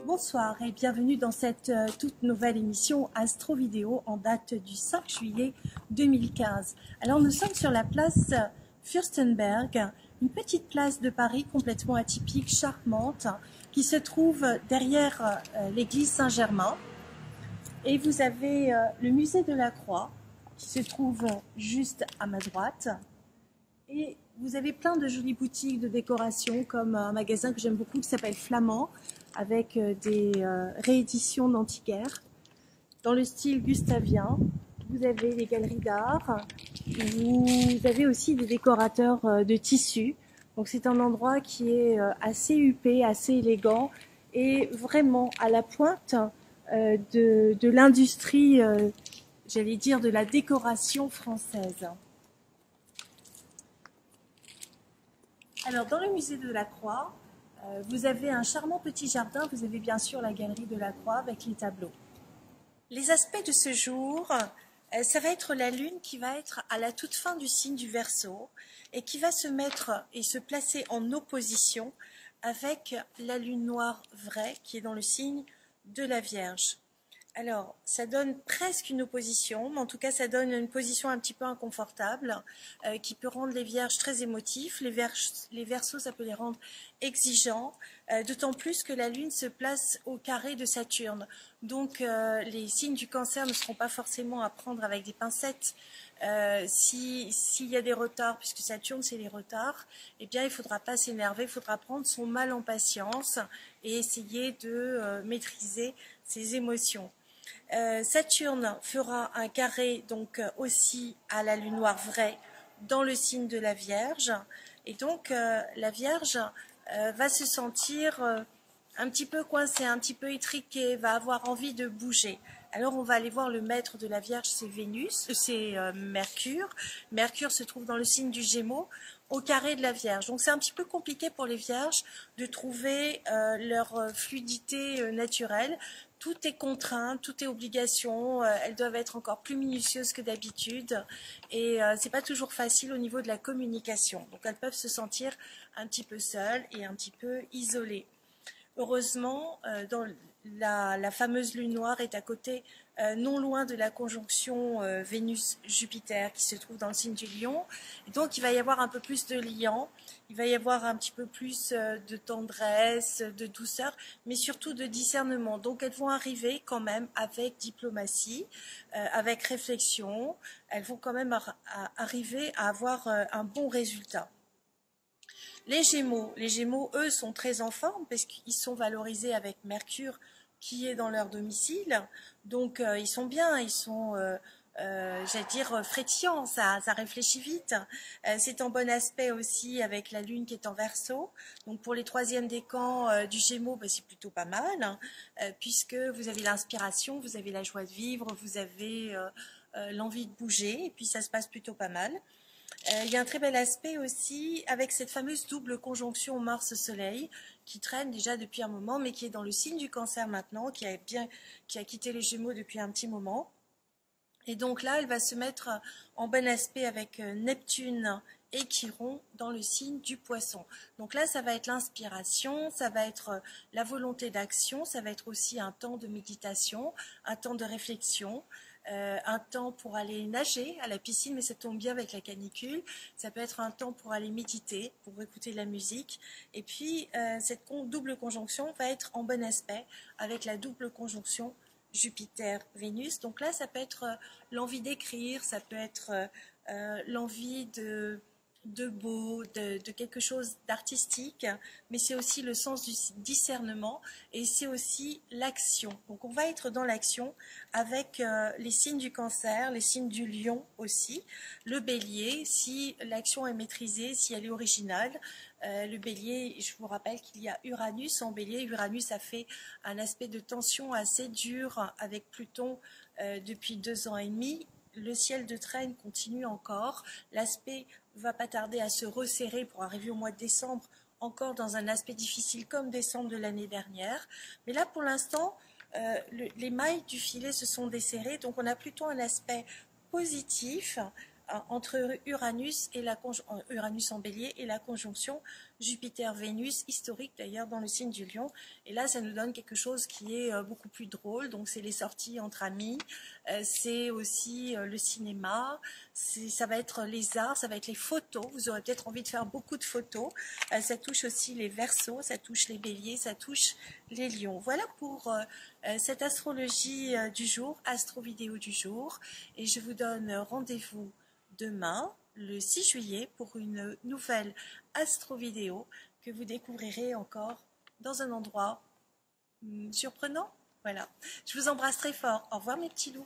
Bonsoir et bienvenue dans cette toute nouvelle émission Astro Vidéo en date du 5 juillet 2015. Alors nous sommes sur la place Fürstenberg, une petite place de Paris complètement atypique, charmante, qui se trouve derrière l'église Saint-Germain. Et vous avez le musée de la Croix qui se trouve juste à ma droite. Et vous avez plein de jolies boutiques de décoration, comme un magasin que j'aime beaucoup qui s'appelle Flamand, avec des rééditions d'antiquaires dans le style gustavien. Vous avez des galeries d'art, vous avez aussi des décorateurs de tissus. Donc c'est un endroit qui est assez huppé, assez élégant et vraiment à la pointe de l'industrie, j'allais dire, de la décoration française. Alors, dans le musée de la Croix, vous avez un charmant petit jardin. Vous avez bien sûr la galerie de la Croix avec les tableaux. Les aspects de ce jour, ça va être la Lune qui va être à la toute fin du signe du Verseau et qui va se mettre et se placer en opposition avec la Lune noire vraie qui est dans le signe de la Vierge. Alors, ça donne presque une opposition, mais en tout cas, ça donne une position un petit peu inconfortable qui peut rendre les vierges très émotifs. Les verseaux, ça peut les rendre exigeants, d'autant plus que la Lune se place au carré de Saturne. Donc, les signes du Cancer ne seront pas forcément à prendre avec des pincettes. S'il y a des retards, puisque Saturne, c'est les retards, eh bien, il ne faudra pas s'énerver, il faudra prendre son mal en patience et essayer de maîtriser ses émotions. Saturne fera un carré donc aussi à la Lune noire vraie dans le signe de la Vierge et donc la Vierge va se sentir un petit peu coincée, un petit peu étriquée, va avoir envie de bouger. Alors on va aller voir le maître de la Vierge, c'est Vénus, c'est Mercure. Mercure se trouve dans le signe du Gémeaux au carré de la Vierge. Donc c'est un petit peu compliqué pour les Vierges de trouver leur fluidité naturelle. Tout est contraint, tout est obligation, elles doivent être encore plus minutieuses que d'habitude et c'est pas toujours facile au niveau de la communication. Donc elles peuvent se sentir un petit peu seules et un petit peu isolées. Heureusement, dans la fameuse lune noire est à côté, non loin de la conjonction Vénus-Jupiter qui se trouve dans le signe du Lion. Et donc il va y avoir un peu plus de liant, il va y avoir un petit peu plus de tendresse, de douceur, mais surtout de discernement. Donc elles vont arriver quand même avec diplomatie, avec réflexion, elles vont quand même arriver à avoir un bon résultat. Les Gémeaux, eux, sont très en forme parce qu'ils sont valorisés avec Mercure qui est dans leur domicile. Donc, ils sont bien, ils sont, j'allais dire, frétillants, ça réfléchit vite. C'est en bon aspect aussi avec la Lune qui est en Verseau. Donc, pour les troisièmes décans du Gémeaux, bah, c'est plutôt pas mal, hein, puisque vous avez l'inspiration, vous avez la joie de vivre, vous avez l'envie de bouger, et puis ça se passe plutôt pas mal. Il y a un très bel aspect aussi avec cette fameuse double conjonction Mars-Soleil qui traîne déjà depuis un moment, mais qui est dans le signe du Cancer maintenant, qui a quitté les Gémeaux depuis un petit moment. Et donc là, elle va se mettre en bon aspect avec Neptune et Chiron dans le signe du Poisson. Donc là, ça va être l'inspiration, ça va être la volonté d'action, ça va être aussi un temps de méditation, un temps de réflexion. Un temps pour aller nager à la piscine, mais ça tombe bien avec la canicule. Ça peut être un temps pour aller méditer, pour écouter de la musique. Et puis, cette double conjonction va être en bon aspect avec la double conjonction Jupiter-Vénus. Donc là, ça peut être l'envie d'écrire, ça peut être l'envie de beau, de quelque chose d'artistique, mais c'est aussi le sens du discernement et c'est aussi l'action. Donc on va être dans l'action avec les signes du Cancer, les signes du Lion aussi, le Bélier, si l'action est maîtrisée, si elle est originale. Le Bélier, je vous rappelle qu'il y a Uranus en Bélier. Uranus a fait un aspect de tension assez dur avec Pluton depuis 2 ans et demi. Le ciel de traîne continue encore. L'aspect va pas tarder à se resserrer pour arriver au mois de décembre encore dans un aspect difficile comme décembre de l'année dernière. Mais là, pour l'instant, les mailles du filet se sont desserrées, donc on a plutôt un aspect positif entre Uranus et Uranus en Bélier et la conjonction Jupiter-Vénus, historique d'ailleurs dans le signe du Lion. Et là, ça nous donne quelque chose qui est beaucoup plus drôle. Donc, c'est les sorties entre amis, c'est aussi le cinéma, ça va être les arts, ça va être les photos. Vous aurez peut-être envie de faire beaucoup de photos. Ça touche aussi les Verseaux, ça touche les Béliers, ça touche les Lions. Voilà pour cette astrologie du jour, astro vidéo du jour. Et je vous donne rendez-vous demain, le 6 juillet, pour une nouvelle astro-vidéo que vous découvrirez encore dans un endroit surprenant. Voilà. Je vous embrasse très fort. Au revoir mes petits loups.